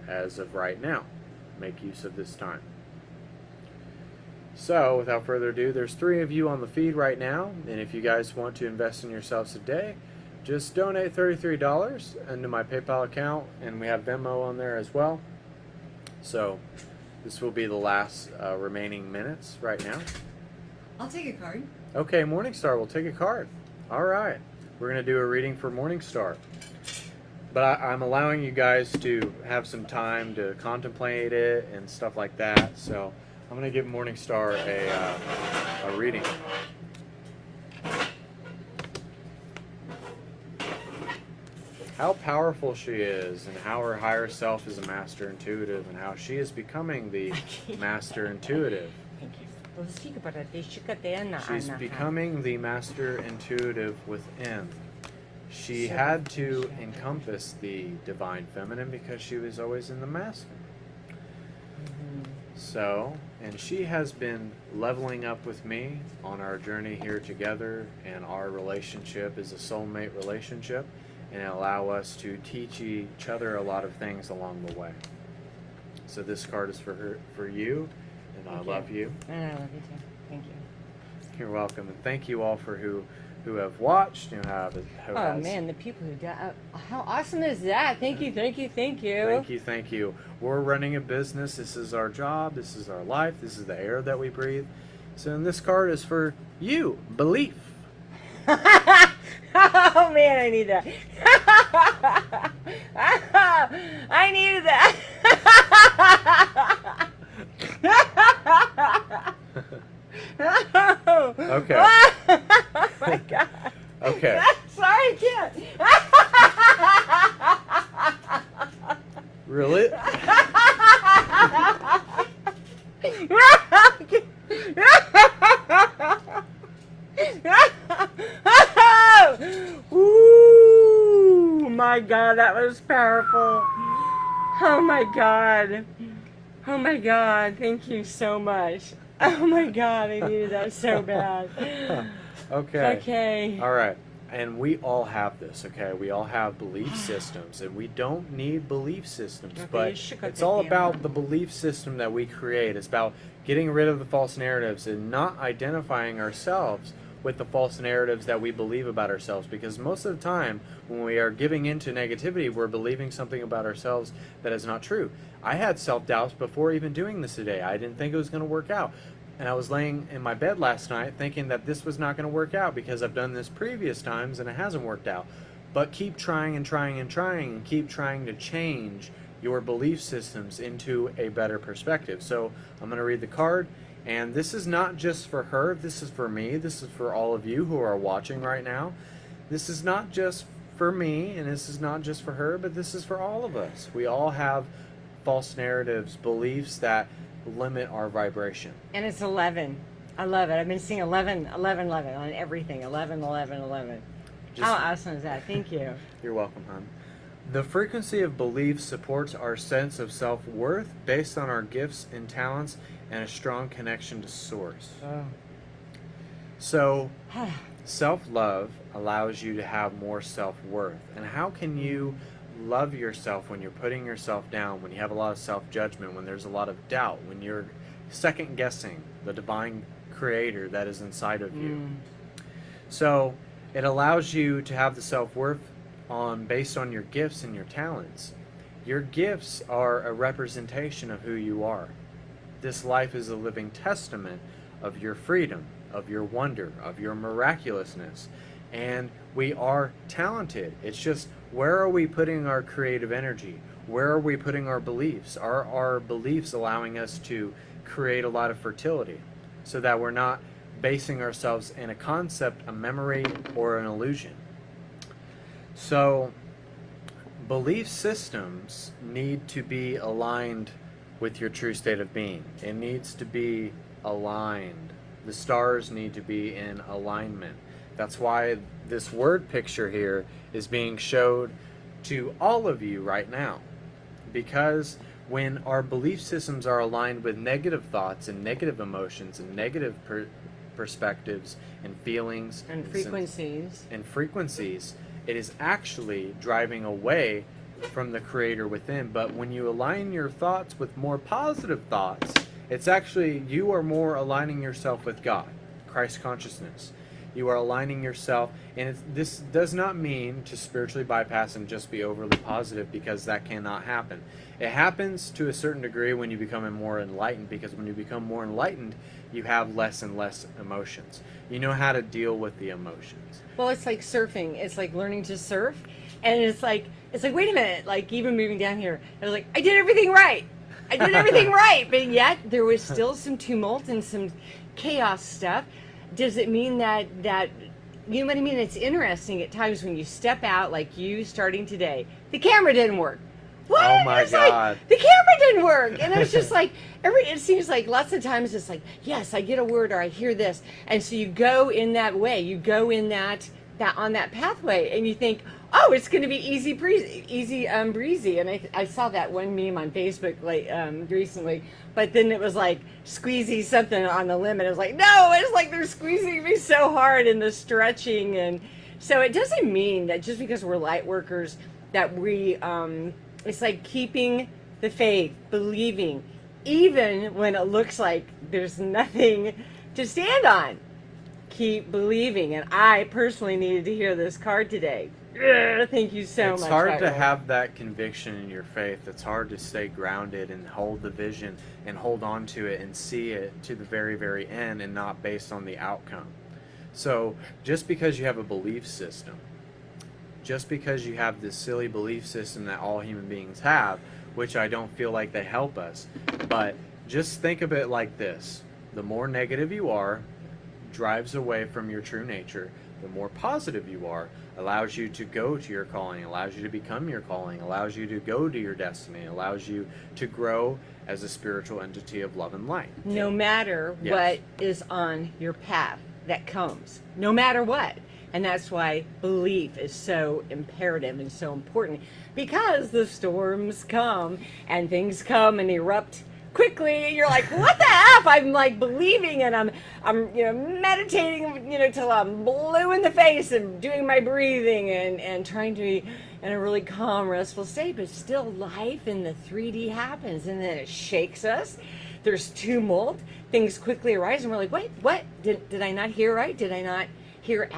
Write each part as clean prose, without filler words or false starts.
as of right now. Make use of this time. So, without further ado, there's 3 of you on the feed right now, and if you guys want to invest in yourselves today, just donate $33 into my PayPal account, and we have Venmo on there as well. So, this will be the last remaining minutes right now. I'll take a card. Okay, Morningstar, we'll take a card. All right, we're going to do a reading for Morningstar. But I'm allowing you guys to have some time to contemplate it and stuff like that. So I'm going to give Morningstar a reading. How powerful she is, and how her higher self is a master intuitive, and how she is becoming the master intuitive. She's becoming the master intuitive within. She had to encompass the divine feminine because she was always in the masculine. So, and she has been leveling up with me on our journey here together, and our relationship is a soulmate relationship, and allow us to teach each other a lot of things along the way. So this card is for her, for you, and I love you. And I love you too. Thank you. You're welcome, and thank you all for who have watched, who has. Man, the people who died. How awesome is that? Thank you, thank you, thank you. Thank you, thank you. We're running a business. This is our job. This is our life. This is the air that we breathe. So, and this card is for you, belief. Oh man, I need that. I needed that. Okay. Oh my god. Okay. Sorry, I can't. Really? Ooh, my god, that was powerful. Oh my god. Oh my god, thank you so much. Oh my god, I needed that so bad. Okay. Okay. All right. And we all have this, okay? We all have belief systems, and we don't need belief systems, but it's all about the belief system that we create. It's about getting rid of the false narratives and not identifying ourselves with the false narratives that we believe about ourselves, because most of the time when we are giving into negativity, we're believing something about ourselves that is not true. I had self-doubts before even doing this today. I didn't think it was going to work out. And I was laying in my bed last night thinking that this was not going to work out because I've done this previous times and it hasn't worked out. But keep trying and trying and trying, and keep trying to change your belief systems into a better perspective. So I'm going to read the card, and this is not just for her, this is for me, this is for all of you who are watching right now. This is not just for me, and this is not just for her, but this is for all of us. We all have false narratives, beliefs that limit our vibration. And it's 11. I love it. I've been seeing 11, 11, 11 on everything. 11, 11, 11. How awesome is that? Thank you. You're welcome, hon. The frequency of belief supports our sense of self-worth based on our gifts and talents and a strong connection to Source. Oh. So, self-love allows you to have more self-worth. And how can you love yourself when you're putting yourself down, when you have a lot of self-judgment, when there's a lot of doubt, when you're second-guessing the divine creator that is inside of you? So it allows you to have the self-worth based on your gifts and your talents. Your gifts are a representation of who you are. This life is a living testament of your freedom, of your wonder, of your miraculousness. And we are talented. It's just, where are we putting our creative energy? Where are we putting our beliefs? Are our beliefs allowing us to create a lot of fertility so that we're not basing ourselves in a concept, a memory, or an illusion? So belief systems need to be aligned with your true state of being. It needs to be aligned. The stars need to be in alignment. That's why this word picture here is being showed to all of you right now. Because when our belief systems are aligned with negative thoughts and negative emotions and negative perspectives and feelings and frequencies, it is actually driving away from the creator within. But when you align your thoughts with more positive thoughts, it's actually, you are more aligning yourself with God, Christ consciousness. You are aligning yourself, and this does not mean to spiritually bypass and just be overly positive, because that cannot happen. It happens to a certain degree when you become more enlightened, because when you become more enlightened, you have less and less emotions. You know how to deal with the emotions. Well, it's like surfing. It's like learning to surf, and it's like wait a minute. Like even moving down here, I was like, I did everything right. I did everything right, but yet there was still some tumult and some chaos stuff. Does it mean that you know what I mean? It's interesting at times when you step out, like you starting today. The camera didn't work. What? Oh my It's like, God. the camera didn't work, and it was just like it seems like lots of times it's like, yes, I get a word or I hear this, and so you go in that way. You go in that on that pathway, and you think, oh, it's going to be easy breezy. And I saw that one meme on Facebook like recently, but then it was like squeezy something on the limit. It was like, no, it's like they're squeezing me so hard in the stretching, and so it doesn't mean that just because we're light workers that we it's like keeping the faith, believing, even when it looks like there's nothing to stand on. Keep believing, and I personally needed to hear this card today. Thank you so much. It's hard to Tyler. have that conviction in your faith. It's hard to stay grounded and hold the vision and hold on to it and see it to the very, very end, and not based on the outcome. So just because you have a belief system, just because you have this silly belief system that all human beings have, which I don't feel like they help us, but just think of it like this. The more negative you are, drives away from your true nature. The more positive you are, allows you to go to your calling, allows you to become your calling, allows you to go to your destiny, allows you to grow as a spiritual entity of love and light. No matter Yes. what is on your path that comes, no matter what. And that's why belief is so imperative and so important, because the storms come and things come and erupt quickly. You're like, what the F? I'm like believing, and I'm meditating, till I'm blue in the face and doing my breathing and trying to be in a really calm, restful state. But still, life in the 3D happens, and then it shakes us. There's tumult. Things quickly arise, and we're like, wait, what? Did I not hear right? Did I not hear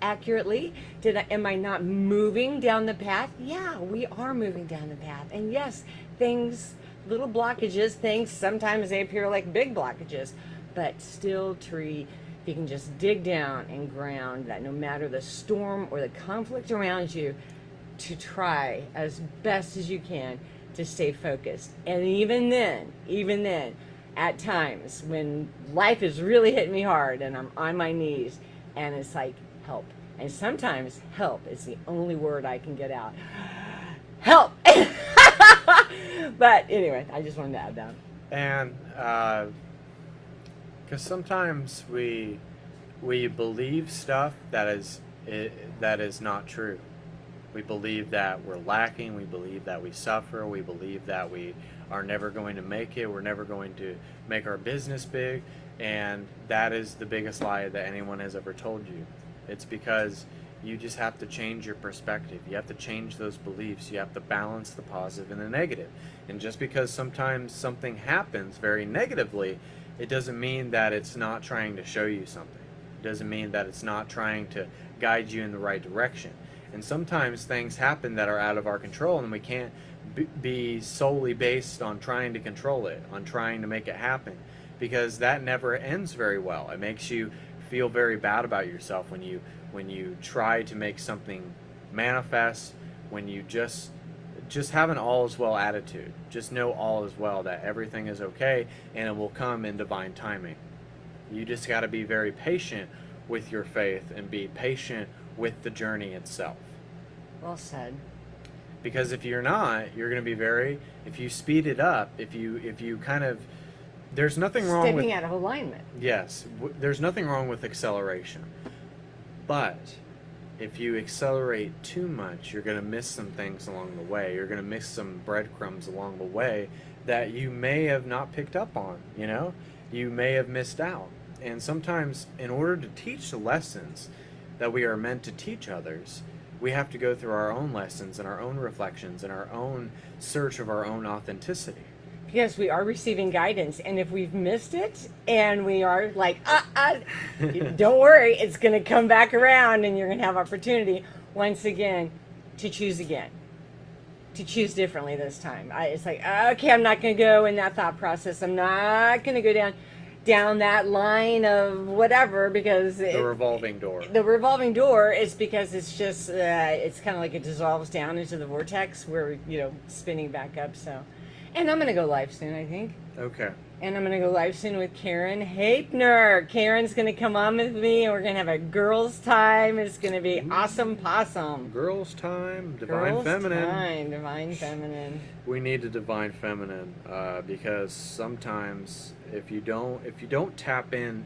accurately? Am I not moving down the path? Yeah, we are moving down the path. And yes, little blockages, sometimes they appear like big blockages, but still if you can just dig down and ground that, no matter the storm or the conflict around you, to try as best as you can to stay focused. And even then, at times when life is really hitting me hard and I'm on my knees and it's like, help. And sometimes help is the only word I can get out. Help! But anyway, I just wanted to add that. And because sometimes we believe stuff that is not true. We believe that we're lacking. We believe that we suffer. We believe that we are never going to make it. We're never going to make our business big. And that is the biggest lie that anyone has ever told you. It's because you just have to change your perspective. You have to change those beliefs. You have to balance the positive and the negative. And just because sometimes something happens very negatively, it doesn't mean that it's not trying to show you something. It doesn't mean that it's not trying to guide you in the right direction. And sometimes things happen that are out of our control, and we can't be solely based on trying to control it, on trying to make it happen, because that never ends very well. It makes you feel very bad about yourself when you try to make something manifest, when you just have an all is well attitude. Just know all is well, that everything is okay, and it will come in divine timing. You just got to be very patient with your faith and be patient with the journey itself. Well said. Because if you're not, you're going to be if you speed it up, if you kind of, there's nothing wrong with Stepping out of alignment. Yes, there's nothing wrong with acceleration. But if you accelerate too much, you're going to miss some things along the way. You're going to miss some breadcrumbs along the way that you may have not picked up on, You may have missed out. And sometimes, in order to teach the lessons that we are meant to teach others, we have to go through our own lessons and our own reflections and our own search of our own authenticity. Because we are receiving guidance, and if we've missed it and we are like, don't worry, it's going to come back around, and you're going to have opportunity once again to choose again, to choose differently this time. It's like, okay, I'm not going to go in that thought process. I'm not going to go down that line of whatever, because The revolving door. The revolving door is because it's just it's kind of like it dissolves down into the vortex where spinning back up. So, and I'm gonna go live soon, I think. Okay. And I'm gonna go live soon with Karen Hapner. Karen's gonna come on with me, and we're gonna have a girls' time. It's gonna be awesome possum. Girls' time, divine Girls' feminine. time, divine feminine. We need a divine feminine because sometimes if you don't tap in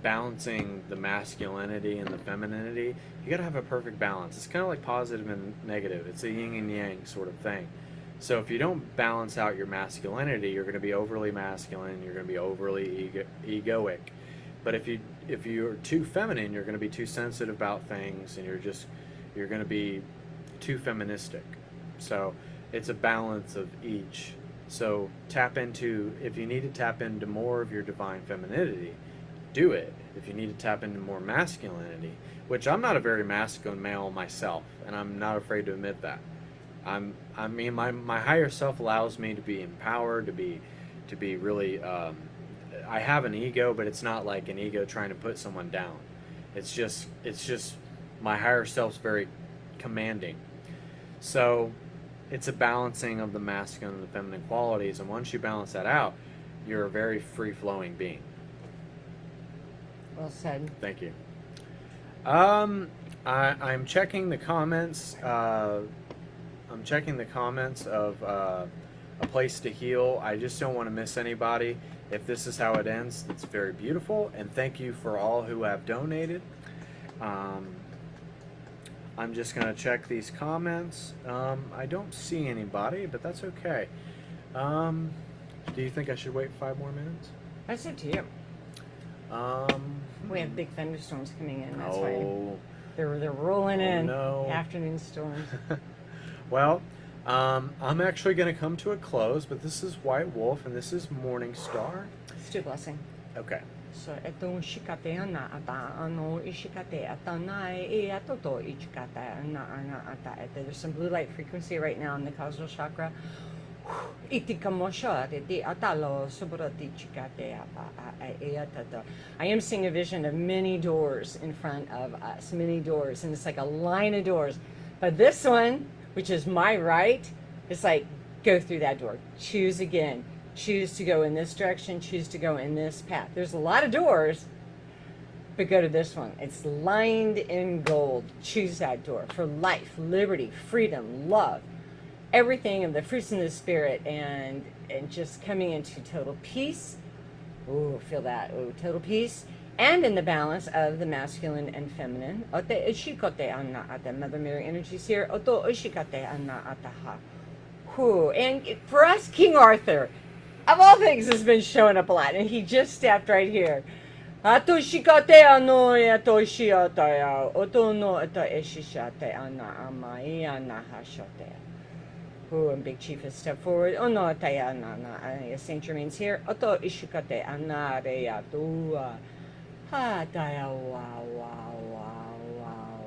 balancing the masculinity and the femininity, you got to have a perfect balance. It's kind of like positive and negative. It's a yin and yang sort of thing. So if you don't balance out your masculinity, you're going to be overly masculine. You're going to be overly egoic. But if you're too feminine, you're going to be too sensitive about things, and you're going to be too feministic. So it's a balance of each. So if you need to tap into more of your divine femininity, do it. If you need to tap into more masculinity, which I'm not a very masculine male myself, and I'm not afraid to admit that. My higher self allows me to be empowered, to be really. I have an ego, but it's not like an ego trying to put someone down. It's just my higher self's very commanding. So it's a balancing of the masculine and the feminine qualities, and once you balance that out, you're a very free-flowing being. Well said. Thank you. I'm checking the comments. I'm checking the comments of A Place to Heal. I just don't want to miss anybody. If this is how it ends, it's very beautiful, and thank you for all who have donated. I'm just going to check these comments. I don't see anybody, but that's okay. Do you think I should wait 5 more minutes? That's up to you. We have big thunderstorms coming in. That's why they're rolling in. No. Afternoon storms. Well, I'm actually going to come to a close, but this is White Wolf, and this is MorningStar. Stu Blessing. Okay. So ito shikate na ata ano ishikate ata na ato to ichikate na ata. There's some blue light frequency right now in the causal chakra. I am seeing a vision of many doors in front of us, many doors, and it's like a line of doors. But this one, which is my right, it's like, go through that door, choose again, choose to go in this direction, choose to go in this path. There's a lot of doors, but go to this one. It's lined in gold. Choose that door for life, liberty, freedom, love, everything of the fruits of the spirit, and just coming into total peace. Ooh, feel that. Ooh, total peace. And in the balance of the masculine and feminine. Ote ishikote anna ata. Mother Mary energies here. Oto ishikate anna ataha. Whew. And for us, King Arthur, of all things, has been showing up a lot. And he just stepped right here. Ato shikate ano ato shiata. Oto no ato ishishate anna ama iana hashote. Who and Big Chief has stepped forward. Oh no, Taya na Saint Germain's here. Oto ishikate anna reatua. Ha Taya wow wow wow wow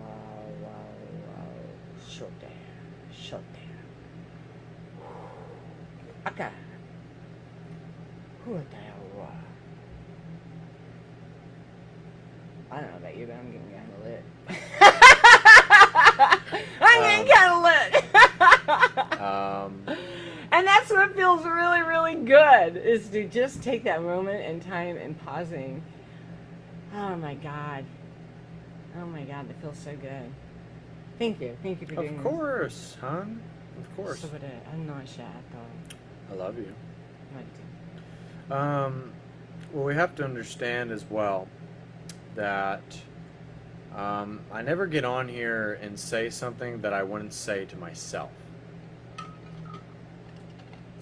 wow wow. Shote. Aka. Who Taya wow. I don't know about you, but I'm getting kind of lit. I'm getting kind of lit. And that's what feels really, really good, is to just take that moment and time and pausing. Oh my God, that feels so good. Thank you for doing this. Of course, hon. Of course. I love you. Well, we have to understand as well that I never get on here and say something that I wouldn't say to myself.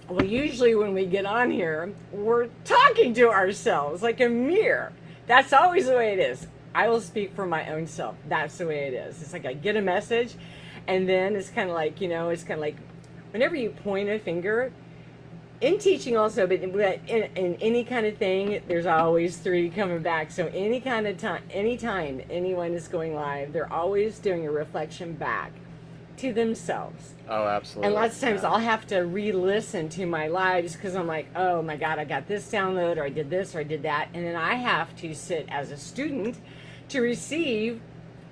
Well, usually when we get on here, we're talking to ourselves like a mirror. That's always the way it is. I will speak for my own self. That's the way it is. It's like I get a message, and then it's kind of like, it's kind of like whenever you point a finger, in teaching also, but in any kind of thing, there's always three coming back. So any kind of time, anytime anyone is going live, they're always doing a reflection back to themselves. Oh, absolutely. And lots of times I'll have to re-listen to my lives because I'm like, oh my God, I got this download, or I did this, or I did that. And then I have to sit as a student to receive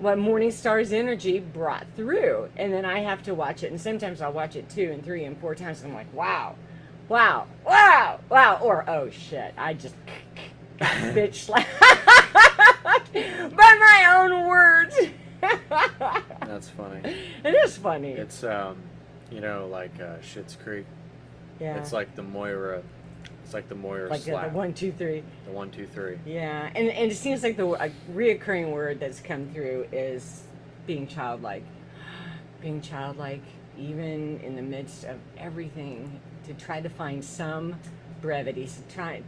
what MorningStar's energy brought through. And then I have to watch it. And sometimes I'll watch it 2 and 3 and 4 times. And I'm like, wow. Or, oh shit, I just got bitch slapped by my own words. That's funny. It is funny. It's like Schitt's Creek. Yeah. It's like the Moira. It's like the Moira like slap. the 1, 2, 3. The 1, 2, 3. Yeah, and it seems like a reoccurring word that's come through is being childlike. Being childlike, even in the midst of everything, to try to find some brevity,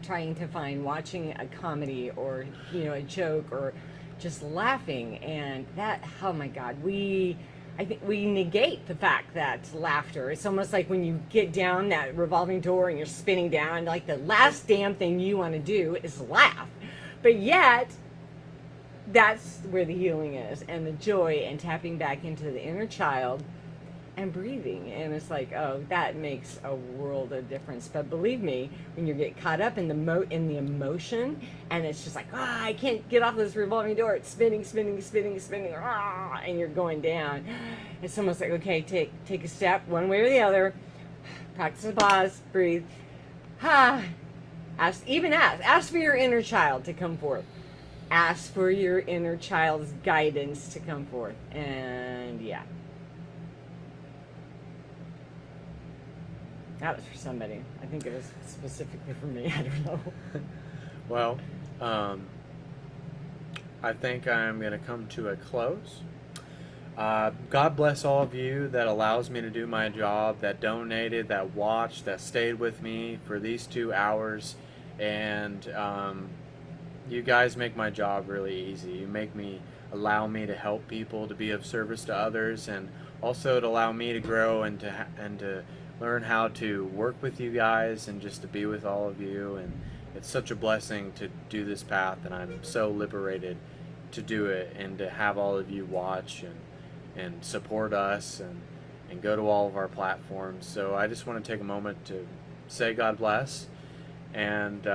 trying to find watching a comedy or a joke or just laughing, and that, oh my God, I think we negate the fact that laughter, it's almost like when you get down that revolving door and you're spinning down, like the last damn thing you want to do is laugh, but yet that's where the healing is, and the joy, and tapping back into the inner child and breathing. And it's like, oh, that makes a world of difference. But believe me, when you get caught up in the emotion, and it's just like, I can't get off this revolving door, it's spinning, and you're going down, it's almost like, okay, take a step one way or the other, practice a pause, breathe, ask for your inner child to come forth. Ask for your inner child's guidance to come forth. And yeah, that was for somebody. I think it was specifically for me. I don't know. Well, I think I'm going to come to a close. God bless all of you that allows me to do my job, that donated, that watched, that stayed with me for these 2 hours. And you guys make my job really easy. You allow me to help people, to be of service to others, and also to allow me to grow and to learn how to work with you guys and just to be with all of you. And it's such a blessing to do this path, and I'm so liberated to do it and to have all of you watch and support us and go to all of our platforms. So I just want to take a moment to say God bless, and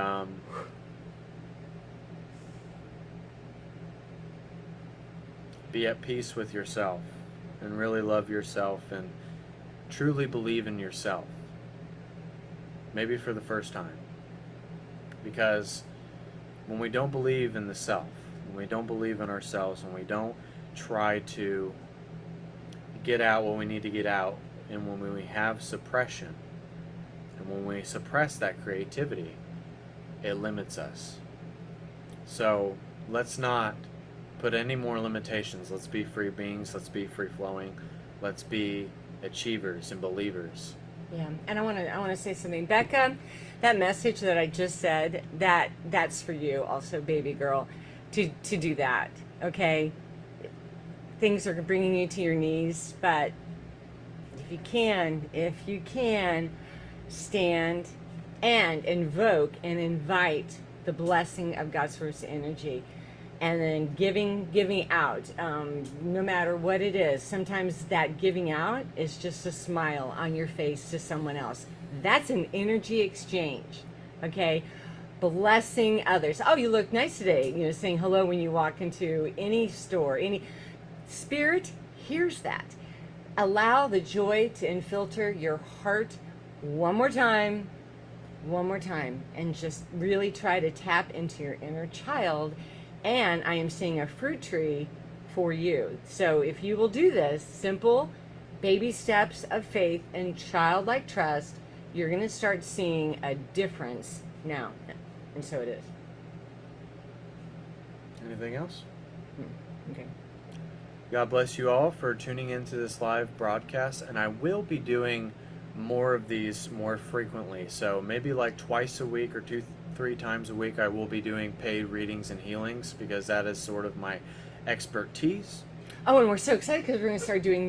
be at peace with yourself, and really love yourself, and truly believe in yourself. Maybe for the first time. Because when we don't believe in the self, when we don't believe in ourselves, when we don't try to get out what we need to get out, and when we have suppression, and when we suppress that creativity, it limits us. So let's not put any more limitations. Let's be free beings. Let's be free flowing. Let's be achievers and believers. Yeah, and I want to say something, Becca. That message that I just said, that's for you, also, baby girl, to do that. Okay, things are bringing you to your knees, but if you can, stand and invoke and invite the blessing of God's first energy. And then giving out, no matter what it is. Sometimes that giving out is just a smile on your face to someone else. That's an energy exchange, okay? Blessing others. Oh, you look nice today. Saying hello when you walk into any store. Any spirit hears that. Allow the joy to infiltrate your heart one more time, and just really try to tap into your inner child. And I am seeing a fruit tree for you. So if you will do this, simple baby steps of faith and childlike trust, you're going to start seeing a difference now. And so it is. Anything else? Okay. God bless you all for tuning into this live broadcast, and I will be doing more of these more frequently. So maybe like twice a week or 3 times a week I will be doing paid readings and healings because that is sort of my expertise. Oh, and we're so excited because we're going to start doing